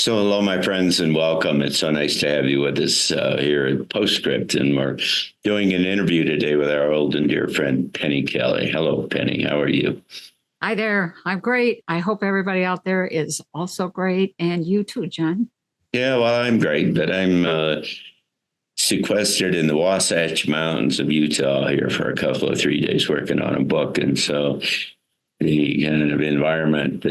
So, hello, my friends, and welcome. It's so nice to have you with us here at PostScript. And we're doing an interview today with our old and dear friend, Penny Kelly. Hello, Penny. How are you? Hi there. I'm great. I hope everybody out there is also great. And you too, John. Yeah, well, I'm great, but I'm sequestered in the Wasatch Mountains of Utah here for a couple of 3 days working on a book. And so the kind of environment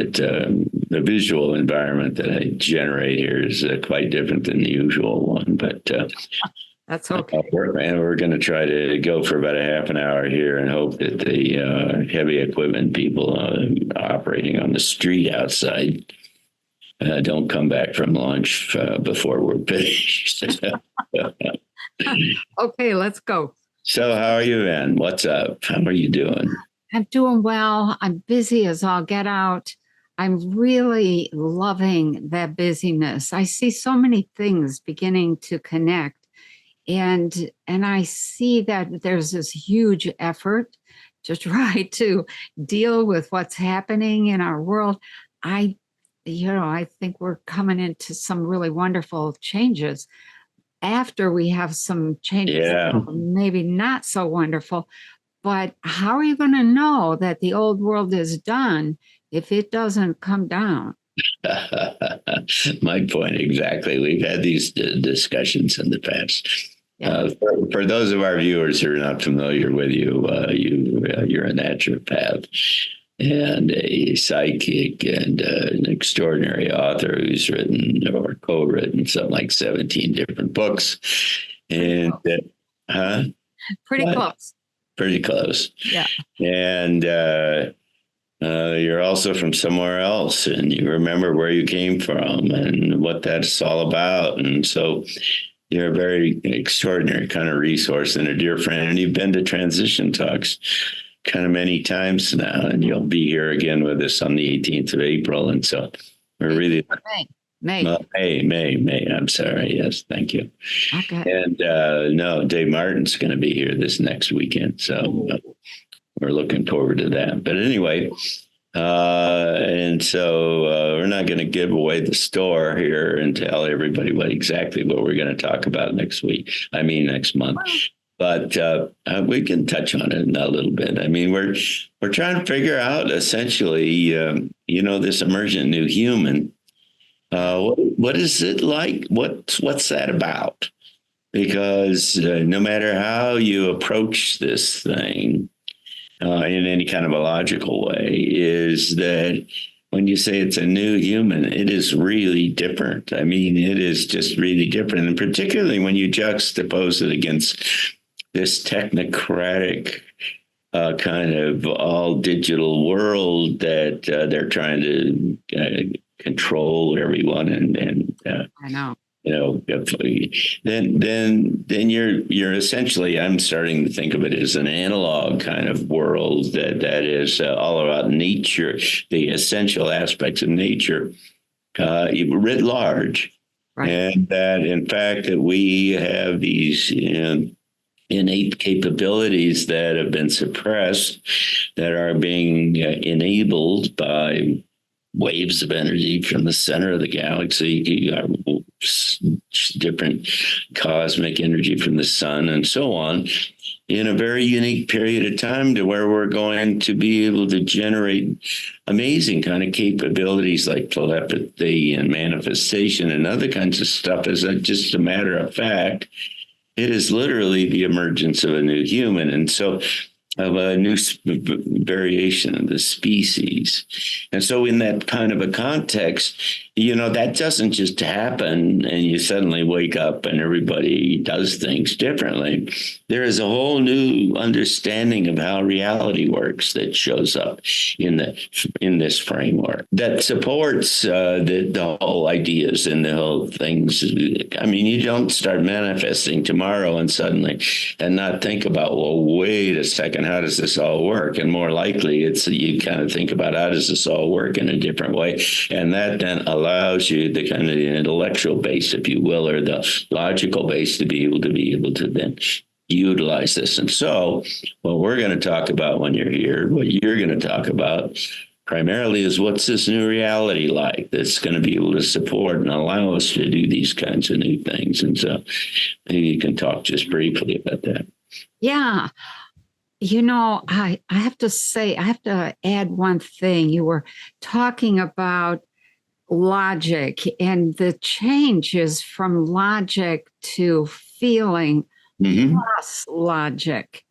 the visual environment that I generate here is quite different than the usual one. But That's okay. we're going to try to go for about a half an hour here and hope that the heavy equipment people operating on the street outside don't come back from lunch before we're finished. Okay, let's go. So how are you, Van? What's up? How are you doing? I'm doing well. I'm busy as all get out. I'm really loving that busyness. I see so many things beginning to connect. And I see that there's this huge effort to try to deal with what's happening in our world. I think we're coming into some really wonderful changes after we have some changes, maybe not so wonderful. But how are you going to know that the old world is done if it doesn't come down? My point exactly. We've had these discussions in the past. Yeah. For those of our viewers who are not familiar with you, you're a naturopath and a psychic and an extraordinary author who's written or co-written something like 17 different books. And Pretty close. Pretty close. Yeah. And you're also from somewhere else, and you remember where you came from and what that's all about. And so you're a very extraordinary kind of resource and a dear friend. And you've been to Transition Talks kind of many times now, and you'll be here again with us on the 18th of April. And so we're really... May. I'm sorry. Yes, thank you. Okay. And no, Dave Martin's going to be here this next weekend, so we're looking forward to that. But anyway, and so we're not going to give away the store here and tell everybody exactly what we're going to talk about next month. But we can touch on it a little bit. I mean, we're trying to figure out essentially, this emergent new human. What is it like? What's that about? Because no matter how you approach this thing in any kind of a logical way, is that when you say it's a new human, it is really different. I mean, it is just really different. And particularly when you juxtapose it against this technocratic kind of all digital world that they're trying to control everyone, and I know. Then you're essentially, I'm starting to think of it as an analog kind of world that is all about nature, the essential aspects of nature, writ large, right. And that in fact that we have these innate capabilities that have been suppressed, that are being enabled by waves of energy from the center of the galaxy, different cosmic energy from the sun, and so on, in a very unique period of time, to where we're going to be able to generate amazing kind of capabilities like telepathy and manifestation and other kinds of stuff. As just a matter of fact, it is literally the emergence of a new human. And so of a new variation of the species. And so in that kind of a context, that doesn't just happen and you suddenly wake up and everybody does things differently. There is a whole new understanding of how reality works that shows up in this framework that supports the whole ideas and the whole things. I mean, you don't start manifesting tomorrow and not think about, well, wait a second, how does this all work? And more likely, you kind of think about, how does this all work in a different way? And that then allows you the kind of intellectual base, if you will, or the logical base to be able to then utilize this. And so what we're going to talk about when you're here, what you're going to talk about primarily is what's this new reality like that's going to be able to support and allow us to do these kinds of new things. And so maybe you can talk just briefly about that. Yeah. I have to say, I have to add one thing. You were talking about logic and the changes from logic to feeling plus logic.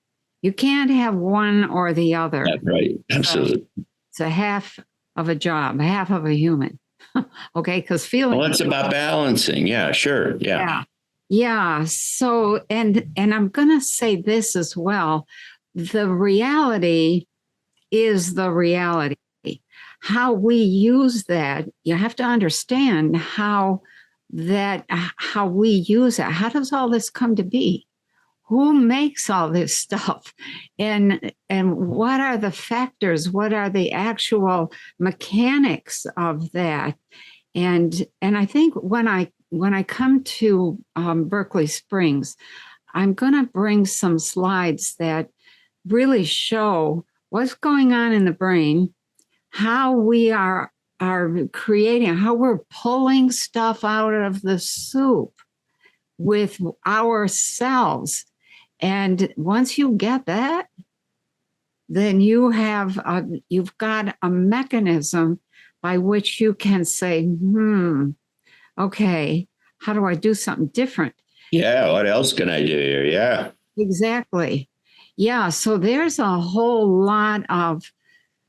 You can't have one or the other. That's right. Absolutely. It's a half of a job, half of a human. Okay, because feeling. Well, it's about balancing. Yeah, sure. Yeah. Yeah. So, and I'm going to say this as well. The reality is the reality. How we use that, you have to understand how we use it. How does all this come to be? Who makes all this stuff? And what are the factors? What are the actual mechanics of that? And I think when I come to Berkeley Springs, I'm going to bring some slides that really show what's going on in the brain, how we are creating, how we're pulling stuff out of the soup with ourselves. And once you get that, then you've got a mechanism by which you can say, okay, how do I do something different? Yeah, what else can I do here? Yeah. Exactly. Yeah, so there's a whole lot of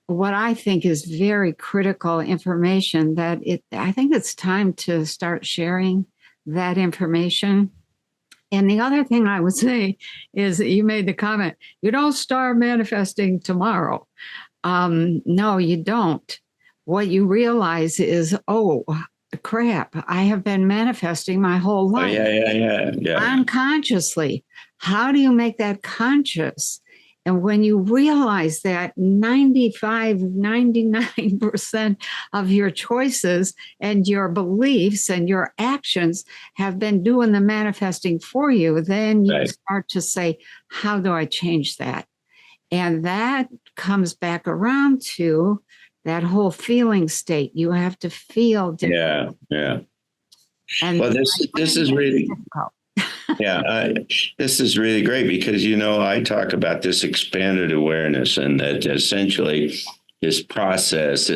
what I think is very critical information that I think it's time to start sharing that information. And the other thing I would say is that you made the comment, you don't start manifesting tomorrow. No, you don't. What you realize is, oh, crap, I have been manifesting my whole life. Yeah. Unconsciously. How do you make that conscious? And when you realize that 95, 99% of your choices and your beliefs and your actions have been doing the manifesting for you, then you start to say, how do I change that? And that comes back around to that whole feeling state. You have to feel different. Yeah. And well, this is really difficult. This is really great because, I talk about this expanded awareness, and that essentially this process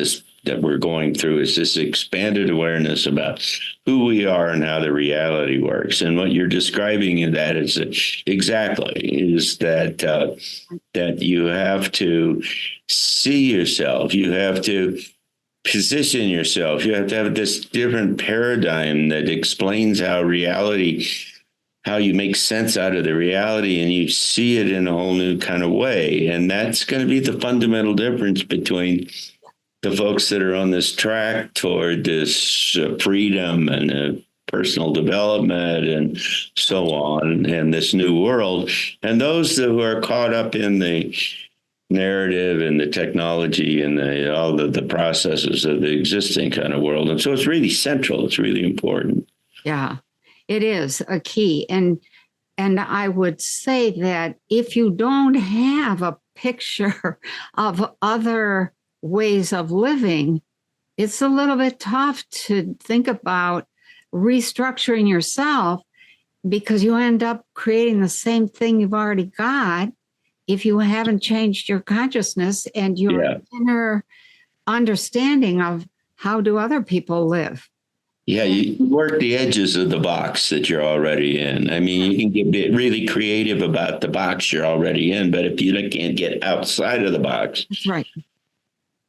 that we're going through is this expanded awareness about who we are and how the reality works. And what you're describing in that is that you have to see yourself. You have to position yourself. You have to have this different paradigm that explains how you make sense out of the reality, and you see it in a whole new kind of way. And that's going to be the fundamental difference between the folks that are on this track toward this freedom and personal development and so on, and this new world, and those who are caught up in the narrative and the technology and all the processes of the existing kind of world. And so it's really central. It's really important. Yeah. It is a key. And I would say that if you don't have a picture of other ways of living, it's a little bit tough to think about restructuring yourself, because you end up creating the same thing you've already got if you haven't changed your consciousness and your inner understanding of how do other people live. Yeah, you work the edges of the box that you're already in. I mean, you can get really creative about the box you're already in, but if you can't get outside of the box. That's right.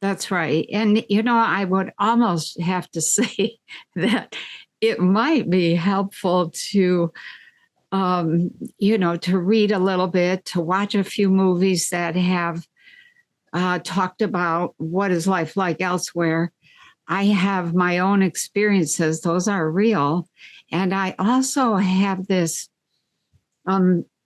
That's right. And, I would almost have to say that it might be helpful to, to read a little bit, to watch a few movies that have talked about what is life like elsewhere. I have my own experiences. Those are real. And I also have this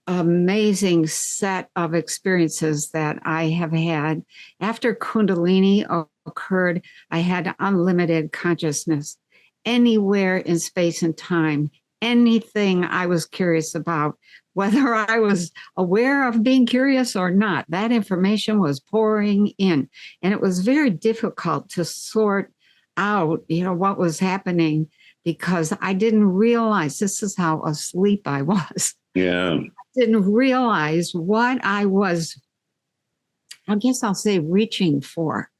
amazing set of experiences that I have had. After Kundalini occurred, I had unlimited consciousness anywhere in space and time. Anything I was curious about whether I was aware of being curious or not. That information was pouring in, and it was very difficult to sort out, what was happening, because I didn't realize this is how asleep I was. Yeah. I didn't realize what I was, I guess I'll say, reaching for.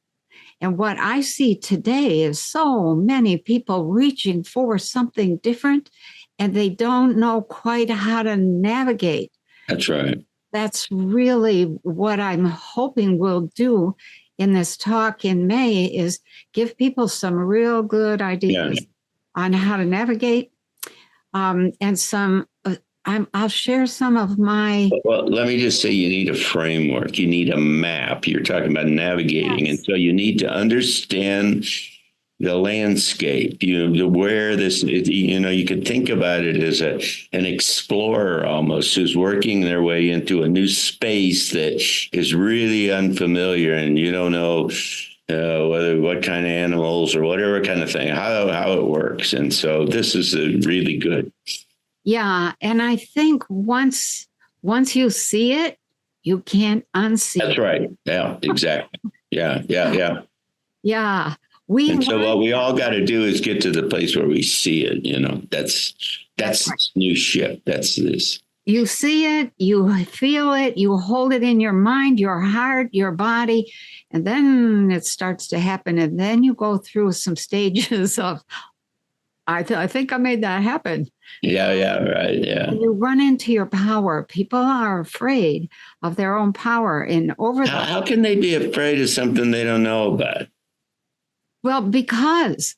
And what I see today is so many people reaching for something different, and they don't know quite how to navigate. That's right. That's really what I'm hoping we'll do in this talk in May, is give people some real good ideas on how to navigate, and I'll share some of my. Well, let me just say, you need a framework. You need a map. You're talking about navigating. Yes. And so you need to understand the landscape, where this, you could think about it as an explorer almost, who's working their way into a new space that is really unfamiliar, and you don't know what kind of animals or whatever kind of thing, how it works. And so this is really good. Yeah. And I think once you see it, you can't unsee it. That's right. Yeah, exactly. Yeah. Yeah. And so what we all got to do is get to the place where we see it. That's right. New ship. That's this. You see it, you feel it, you hold it in your mind, your heart, your body, and then it starts to happen. And then you go through some stages of, I think I made that happen. Yeah, right. Yeah. You run into your power. People are afraid of their own power. And how can they be afraid of something they don't know about? Well, because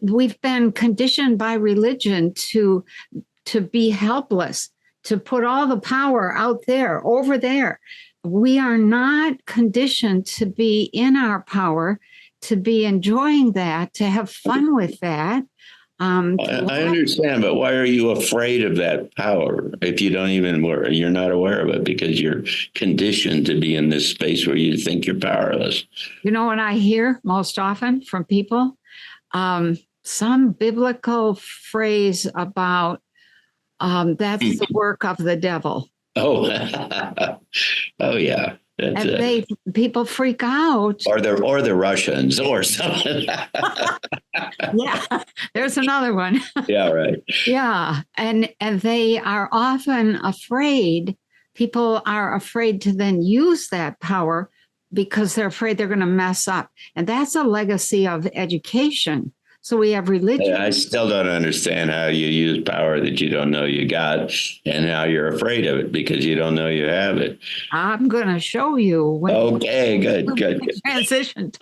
we've been conditioned by religion to be helpless, to put all the power out there, over there. We are not conditioned to be in our power, to be enjoying that, to have fun with that. I understand, but why are you afraid of that power if you don't you're not aware of it, because you're conditioned to be in this space where you think you're powerless? You know what I hear most often from people? Some biblical phrase about that's the work of the devil. Oh, oh yeah. And people freak out. Or the Russians or something. Yeah, there's another one. Yeah, right. Yeah. And they are often afraid. People are afraid to then use that power because they're afraid they're going to mess up. And that's a legacy of education. So we have religion. I still don't understand how you use power that you don't know you got, and how you're afraid of it because you don't know you have it. I'm going to show you. Okay, good. Transition.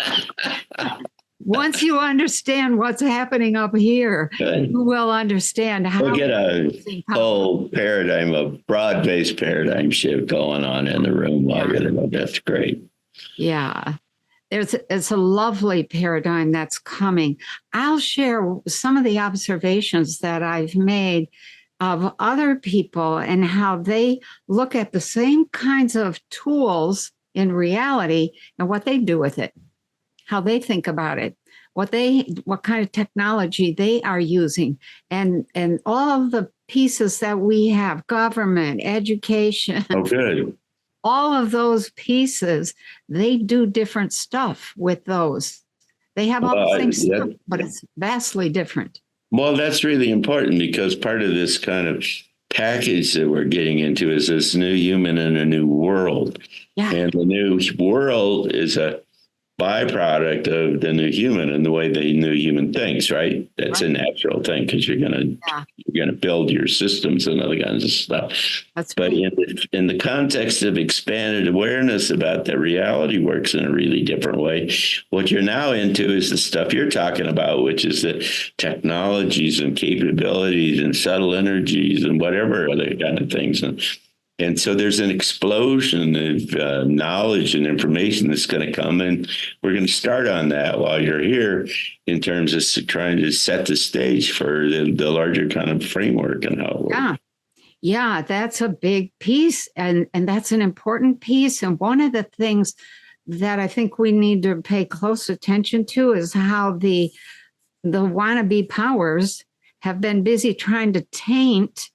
Once you understand what's happening up here, you will understand how. We'll get a whole paradigm, a broad-based paradigm shift going on in the room while you're there. That's great. Yeah. It's a lovely paradigm that's coming. I'll share some of the observations that I've made of other people and how they look at the same kinds of tools in reality and what they do with it, how they think about it, what kind of technology they are using, and all of the pieces that we have, government, education. Oh, good. All of those pieces, they do different stuff with those. They have all the same stuff, but it's vastly different. Well, that's really important, because part of this kind of package that we're getting into is this new human in a new world. Yeah. And the new world is a byproduct of the new human and the way the new human thinks, right? That's right. A natural thing, because you're gonna build your systems and other kinds of stuff. That's but right. in the context of expanded awareness about that, reality works in a really different way. What you're now into is the stuff you're talking about, which is the technologies and capabilities and subtle energies and whatever other kind of things. And so there's an explosion of knowledge and information that's going to come, and we're going to start on that while you're here in terms of trying to set the stage for the larger kind of framework and how it works. Yeah, that's a big piece, and that's an important piece. And one of the things that I think we need to pay close attention to is how the wannabe powers have been busy trying to taint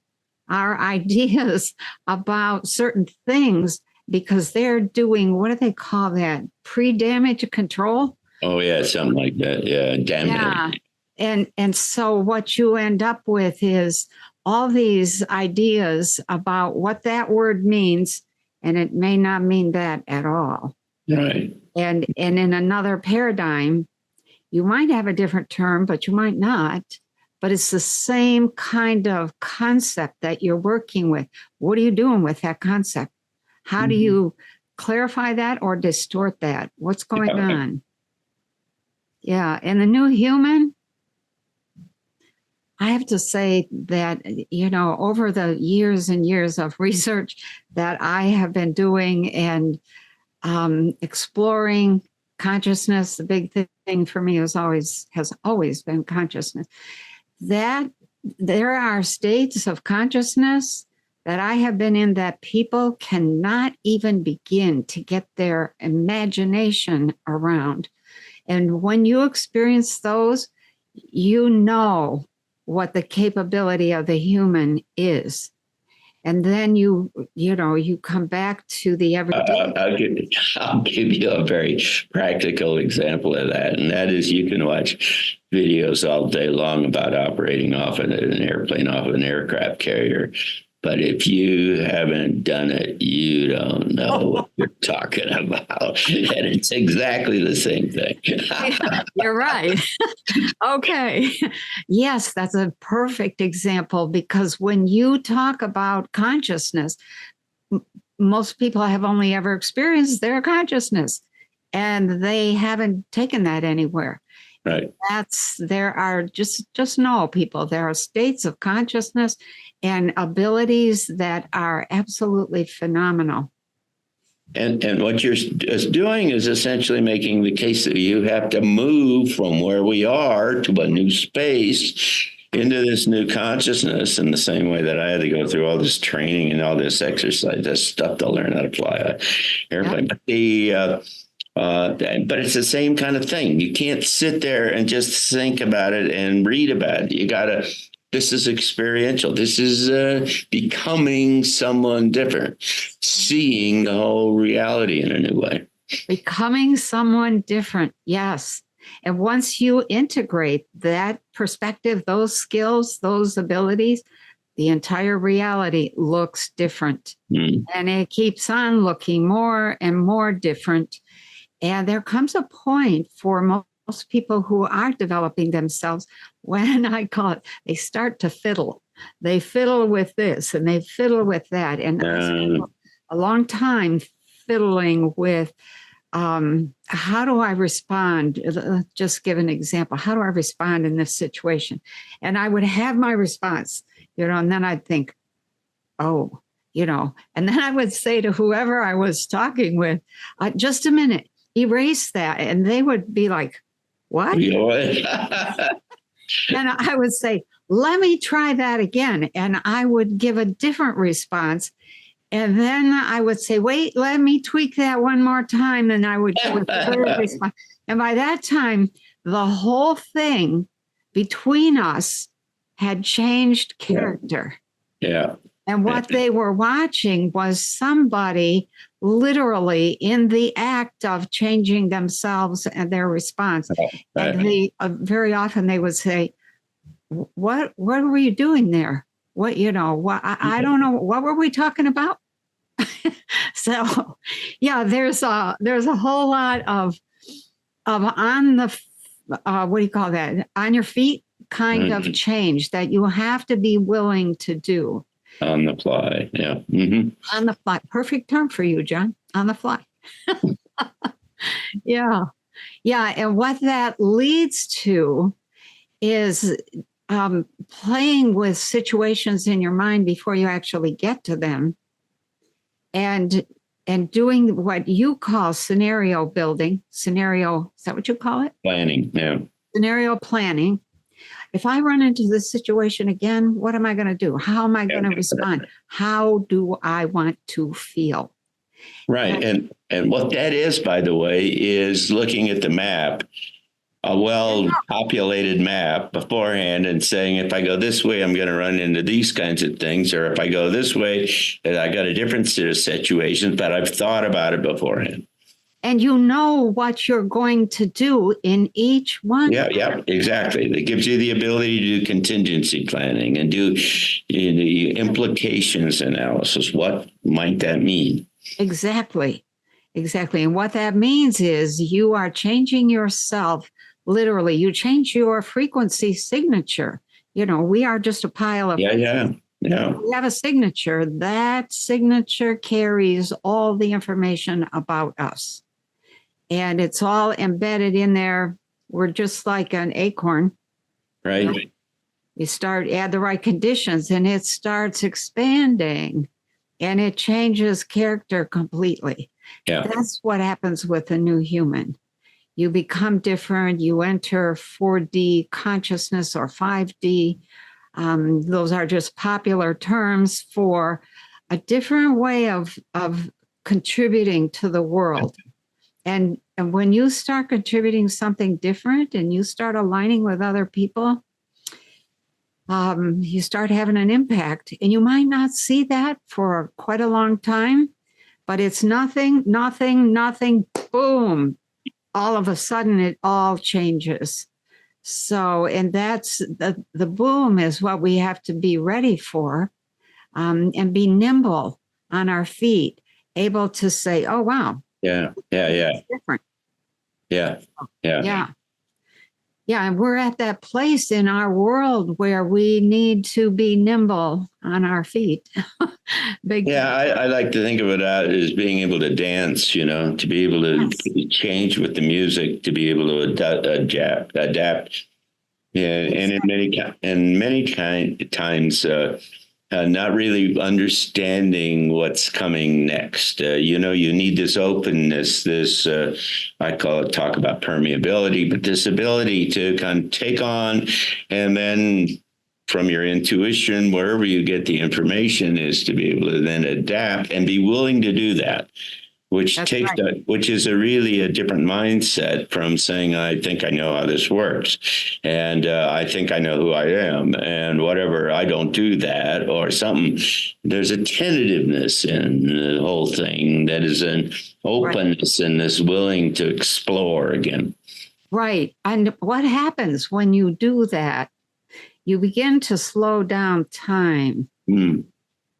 our ideas about certain things because they're doing, what do they call that? Pre-damage control? Oh yeah, something like that. Yeah, damn Yeah. it. And so what you end up with is all these ideas about what that word means, and it may not mean that at all. Right. And in another paradigm, you might have a different term, but you might not. But it's the same kind of concept that you're working with. What are you doing with that concept? How do you clarify that or distort that? What's going on? Yeah. And the new human, I have to say that, over the years and years of research that I have been doing and exploring consciousness, the big thing for me has always been consciousness. That there are states of consciousness that I have been in that people cannot even begin to get their imagination around. And when you experience those, you know what the capability of the human is. And then you come back to the everyday. I'll give you a very practical example of that. And that is you can watch videos all day long about operating off an airplane, off an aircraft carrier. But if you haven't done it, you don't know what you're talking about. And it's exactly the same thing. Yeah, you're right. Okay. Yes, that's a perfect example because when you talk about consciousness, most people have only ever experienced their consciousness and they haven't taken that anywhere. Right. There are just know people, there are states of consciousness and abilities that are absolutely phenomenal. And what you're doing is essentially making the case that you have to move from where we are to a new space into this new consciousness in the same way that I had to go through all this training and all this exercise, this stuff to learn how to fly an airplane. Yeah. But it's the same kind of thing. You can't sit there and just think about it and read about it. This is experiential. This is becoming someone different, seeing the whole reality in a new way. Becoming someone different. Yes. And once you integrate that perspective, those skills, those abilities, the entire reality looks different. And it keeps on looking more and more different. And there comes a point for most people who are developing themselves when I call it, they start to fiddle. They fiddle with this and they fiddle with that. And I spent a long time fiddling with how do I respond? Just give an example. How do I respond in this situation? And I would have my response, and then I'd think, and then I would say to whoever I was talking with, just a minute, erase that. And they would be like, what? And I would say, let me try that again. And I would give a different response. And then I would say, wait, let me tweak that one more time. And I would give a third response. And by that time, the whole thing between us had changed character. Yeah. And what they were watching was somebody literally in the act of changing themselves and their response. And very often they would say, what were you doing there? I don't know. What were we talking about? So, yeah, there's a whole lot of on the, what do you call that? On your feet kind of change that you have to be willing to do. On the fly, yeah. Mm-hmm. On the fly. Perfect term for you, John. On the fly. Yeah. Yeah. And what that leads to is playing with situations in your mind before you actually get to them and doing what you call scenario building. Is that what you call it? Planning, yeah. Scenario planning. If I run into this situation again, what am I going to do? How am I going to respond? How do I want to feel? Right. And what that is, by the way, is looking at the map a well-populated map beforehand and saying, if I go this way, I'm going to run into these kinds of things, or if I go this way, I got a different set of situations, but I've thought about it beforehand. And you know what you're going to do in each one. Yeah, exactly. It gives you the ability to do contingency planning and do the implications analysis. What might that mean? Exactly. And what that means is you are changing yourself. Literally, you change your frequency signature. We are just a pile of. Yeah. We have a signature. That signature carries all the information about us. And it's all embedded in there. We're just like an acorn. Right. You add the right conditions and it starts expanding and it changes character completely. Yeah. That's what happens with a new human. You become different. You enter 4D consciousness or 5D. Those are just popular terms for a different way of contributing to the world. And when you start contributing something different and you start aligning with other people, you start having an impact. And you might not see that for quite a long time, but it's nothing, boom. All of a sudden, it all changes. So, and that's the boom is what we have to be ready for, and be nimble on our feet, able to say, oh, wow. Yeah. Different. Yeah. And we're at that place in our world where we need to be nimble on our feet. I like to think of it as being able to dance, to be able to change with the music, to be able to adapt. Yeah. And many times, not really understanding what's coming next. You need this openness, I talk about permeability, but this ability to kind of take on, and then from your intuition, wherever you get the information, is to be able to then adapt and be willing to do that. Which is really a different mindset from saying, I think I know how this works. And I think I know who I am, and whatever, I don't do that or something. There's a tentativeness in the whole thing that is an openness and this willing to explore again. Right. And what happens when you do that? You begin to slow down time.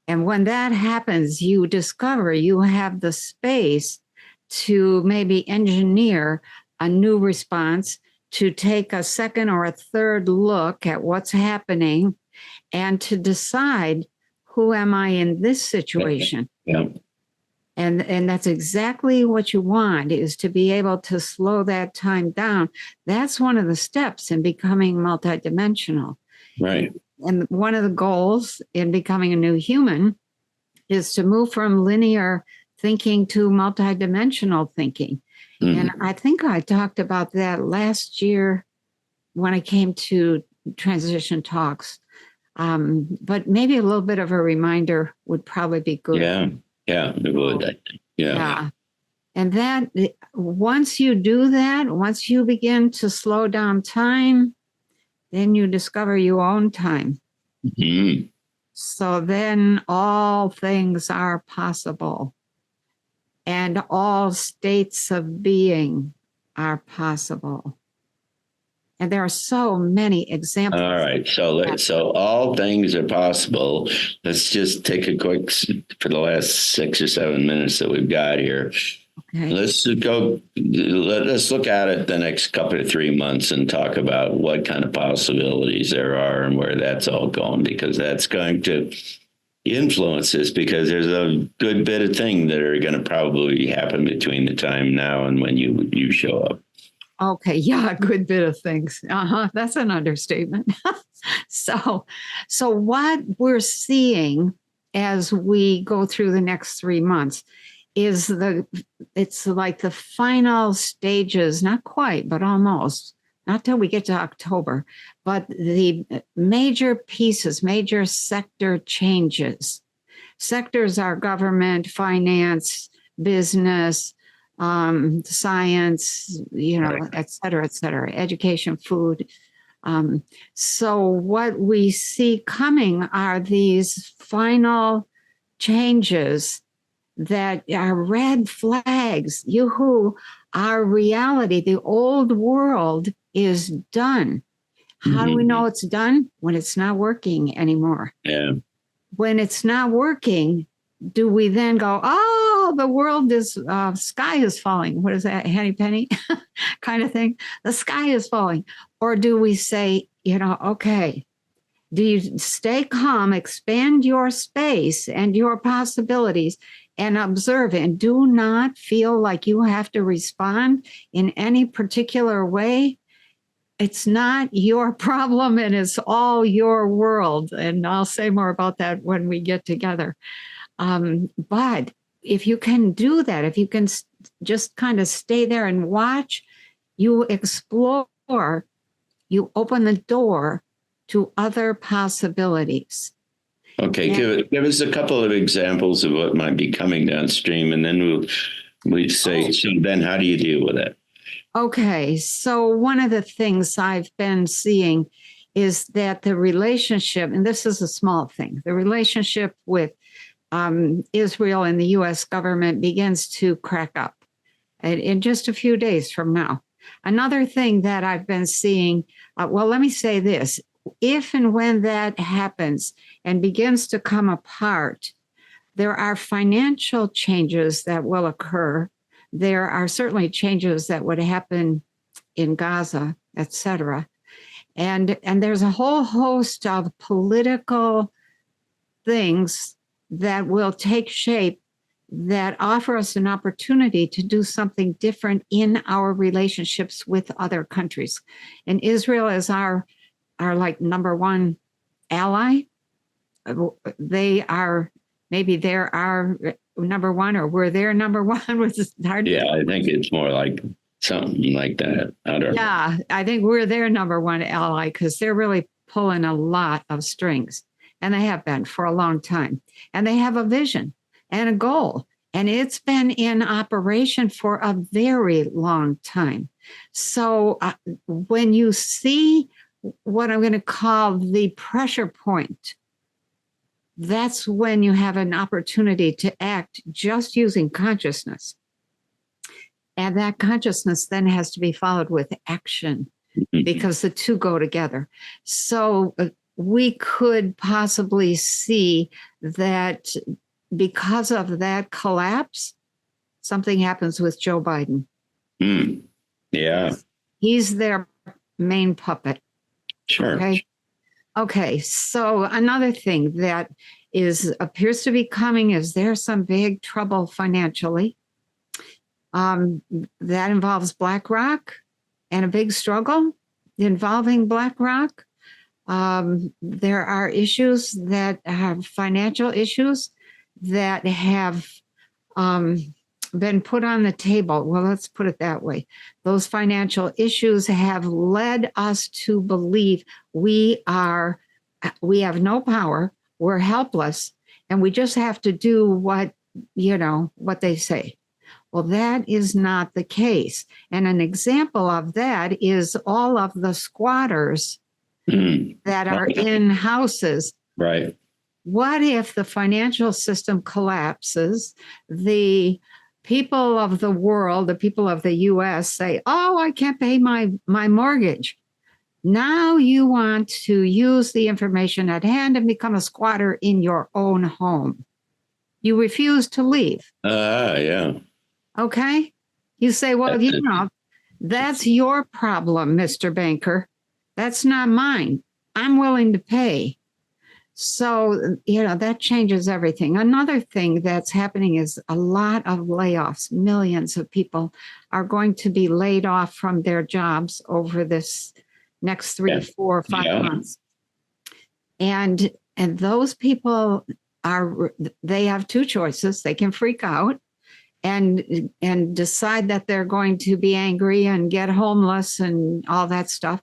And when that happens, you discover you have the space to maybe engineer a new response, to take a second or a third look at what's happening, and to decide, who am I in this situation? Yeah. And that's exactly what you want, is to be able to slow that time down. That's one of the steps in becoming multidimensional. Right. And one of the goals in becoming a new human is to move from linear thinking to multidimensional thinking. And I think I talked about that last year when I came to transition talks. But maybe a little bit of a reminder would probably be good. Yeah, it would, I think. Yeah. And that once you do that, once you begin to slow down time, then you discover you own time. So then all things are possible, and all states of being are possible. And there are so many examples. All right. So all things are possible. Let's just take a quick, for the last 6 or 7 minutes that we've got here. Okay. Let's look at it the next couple of 3 months and talk about what kind of possibilities there are and where that's all going, because that's going to influence this, because there's a good bit of things that are going to probably happen between the time now and when you show up. Okay. Yeah. A good bit of things. That's an understatement. So what we're seeing as we go through the next 3 months is it's like the final stages, not quite, but almost, not till we get to October, but the major pieces, major sector changes. Sectors are government, finance, business, science, Right. et cetera, education, food. So what we see coming are these final changes that are red flags. Yoo-hoo, our reality, the old world is done. How do we know it's done? When it's not working anymore. Yeah. When it's not working, do we then go, oh, the world is, sky is falling? What is that, Henny Penny kind of thing? The sky is falling. Or do we say, okay, do you stay calm, expand your space and your possibilities and observe and do not feel like you have to respond in any particular way? It's not your problem and it's all your world. And I'll say more about that when we get together. But if you can do that, if you can just kind of stay there and watch, you explore, you open the door to other possibilities. Okay, give us a couple of examples of what might be coming downstream, and then we'd say, so then how do you deal with it? Okay, so one of the things I've been seeing is that the relationship, and this is a small thing, the relationship with Israel and the US government begins to crack up in just a few days from now. Another thing that I've been seeing, let me say this. If and when that happens and begins to come apart, there are financial changes that will occur. There are certainly changes that would happen in Gaza, et cetera. And there's a whole host of political things that will take shape that offer us an opportunity to do something different in our relationships with other countries. And Israel is our like number one ally. They are, maybe they're our number one, or we're their number one, which is hard. Yeah, I think it's more like something like that. I don't know. Yeah, I think we're their number one ally because they're really pulling a lot of strings, and they have been for a long time. And they have a vision and a goal, and it's been in operation for a very long time. So when you see what I'm going to call the pressure point, that's when you have an opportunity to act just using consciousness. And that consciousness then has to be followed with action because the two go together. So we could possibly see that because of that collapse, something happens with Joe Biden. Yeah. He's their main puppet. Sure. Okay. So another thing that appears to be coming is there's some big trouble financially. That involves BlackRock and a big struggle involving BlackRock. There are issues that have financial issues that have been put on the table. Well, let's put it that way. Those financial issues have led us to believe we have no power, we're helpless, and we just have to do what they say. Well, that is not the case. And an example of that is all of the squatters that are in houses. Right. What if the financial system collapses? The people of the world, the people of the US say, oh, I can't pay my mortgage. Now you want to use the information at hand and become a squatter in your own home. You refuse to leave. Yeah. Okay. You say, well, that's your problem, Mr. Banker. That's not mine. I'm willing to pay. So, that changes everything. Another thing that's happening is a lot of layoffs. Millions of people are going to be laid off from their jobs over this next 3, 4, 5 months. And those people they have two choices. They can freak out and decide that they're going to be angry and get homeless and all that stuff.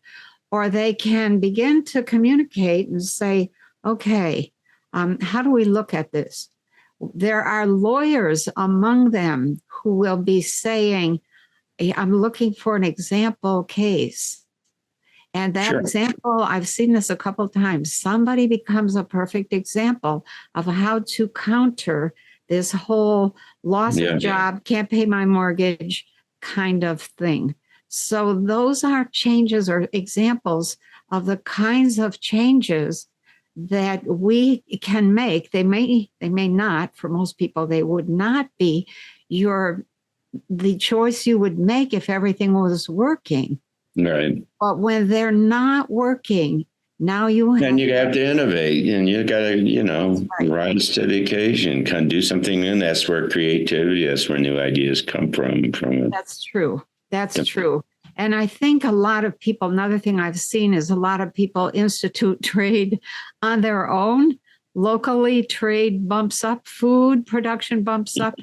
Or they can begin to communicate and say, okay, how do we look at this? There are lawyers among them who will be saying, I'm looking for an example case. And that example, I've seen this a couple of times. Somebody becomes a perfect example of how to counter this whole loss of job, can't pay my mortgage kind of thing. So those are changes or examples of the kinds of changes that we can make. They may not, for most people, they would not be the choice you would make if everything was working. Right. But when they're not working, now you have to innovate, and you got to, rise to the occasion, kind of do something new. And that's where creativity, that's where new ideas come from. That's true. That's true. And I think a lot of people, another thing I've seen is a lot of people institute trade on their own. Locally, trade bumps up, food production bumps up,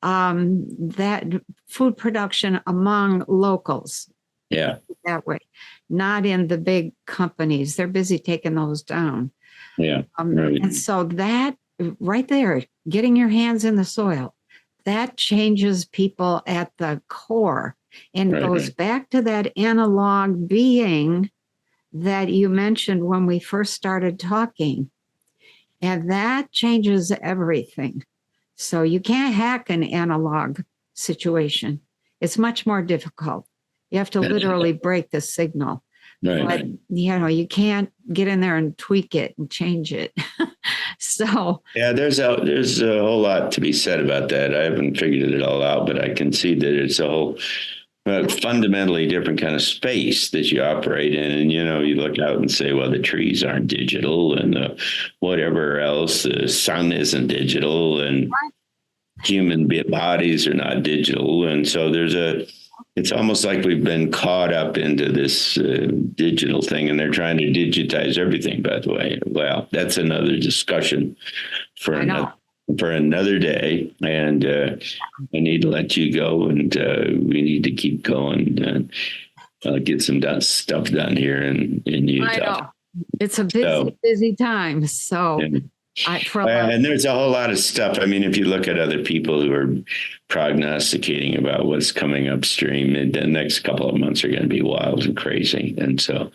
that food production among locals. Yeah. That way, not in the big companies. They're busy taking those down. Yeah. And so that right there, getting your hands in the soil, that changes people at the core and goes back to that analog being that you mentioned when we first started talking. And that changes everything. So you can't hack an analog situation. It's much more difficult. You have to literally break the signal. But, you can't get in there and tweak it and change it. So. Yeah, there's a whole lot to be said about that. I haven't figured it all out, but I can see that it's a whole fundamentally different kind of space that you operate in. And, you look out and say, well, the trees aren't digital and whatever else, the sun isn't digital and human bodies are not digital. And so it's almost like we've been caught up into this digital thing, and they're trying to digitize everything, by the way. Well, that's another discussion for another day. And I need to let you go, and we need to keep going and get some stuff done here in Utah. I know. It's a busy time. So. And there's a whole lot of stuff. I mean, if you look at other people who are prognosticating about what's coming upstream, the next couple of months are going to be wild and crazy. And so,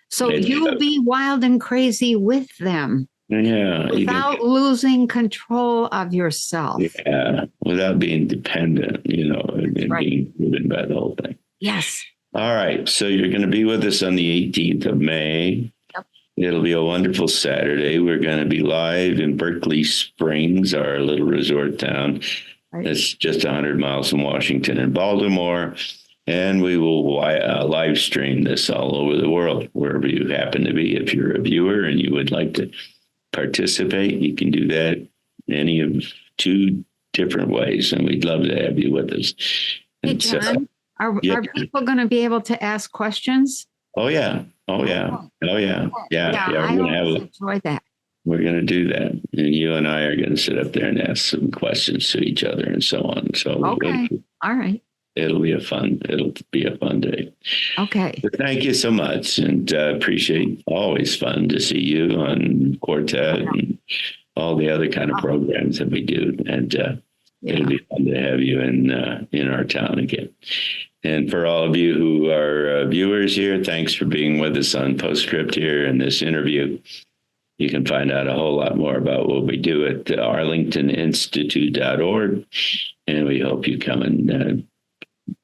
so you'll be wild and crazy with them. Yeah. Without losing control of yourself. Yeah. Without being dependent, and being driven by the whole thing. Yes. All right. So you're going to be with us on the 18th of May. It'll be a wonderful Saturday. We're going to be live in Berkeley Springs, our little resort town. It's just 100 miles from Washington and Baltimore. And we will live stream this all over the world, wherever you happen to be. If you're a viewer and you would like to participate, you can do that in any of 2 different ways. And we'd love to have you with us. Hey, John, are people going to be able to ask questions? Oh, yeah. Yeah. I enjoy that. We're going to do that. And you and I are going to sit up there and ask some questions to each other and so on. So, all right. It'll be a fun day. Okay. But thank you so much. And appreciate, always fun to see you on Quartet and all the other kind of programs that we do. And it'll be fun to have you in our town again. And for all of you who are viewers here, thanks for being with us on PostScript here in this interview. You can find out a whole lot more about what we do at arlingtoninstitute.org. And we hope you come and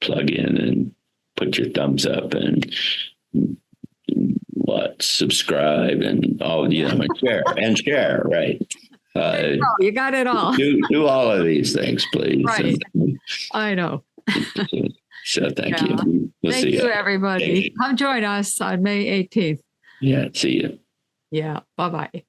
plug in and put your thumbs up and subscribe and all, and share, right? You got it all. Do all of these things, please. Right. I know. So thank you. Thank you, everybody. Come join us on May 18th. Yeah, see you. Yeah, bye-bye.